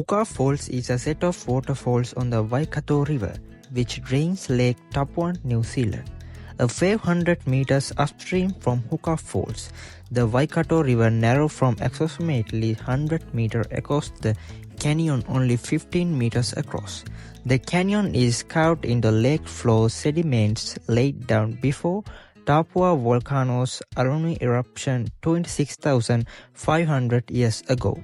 Huka Falls is a set of waterfalls on the Waikato River, which drains Lake Taupo, New Zealand. A few hundred meters upstream from Huka Falls, the Waikato River narrows from approximately 100 meters across the canyon only 15 meters across. The canyon is carved in the lake floor sediments laid down before Taupo volcano's Aruni eruption 26,500 years ago.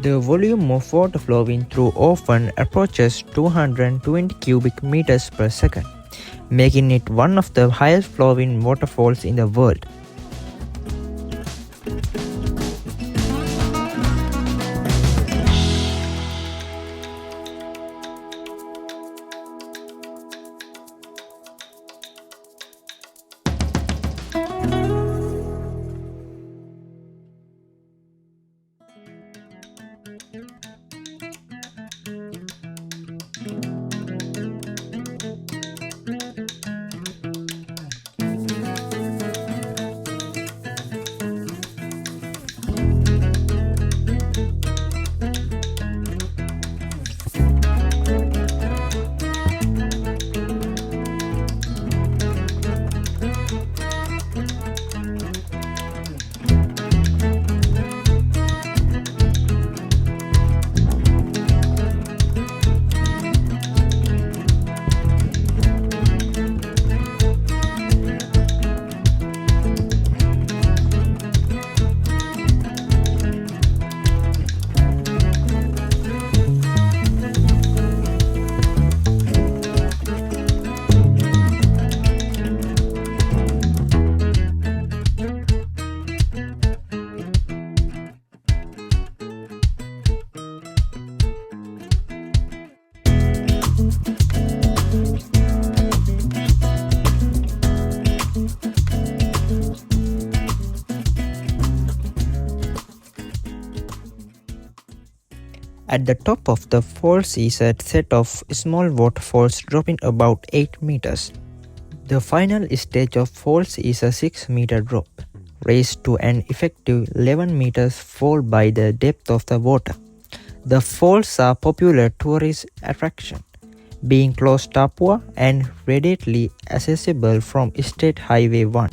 The volume of water flowing through often approaches 220 cubic meters per second, making it one of the highest flowing waterfalls in the world. At the top of the falls is a set of small waterfalls dropping about 8 meters. The final stage of falls is a 6-meter drop, raised to an effective 11 meters fall by the depth of the water. The falls are popular tourist attraction, being close to Taupo and readily accessible from State Highway 1.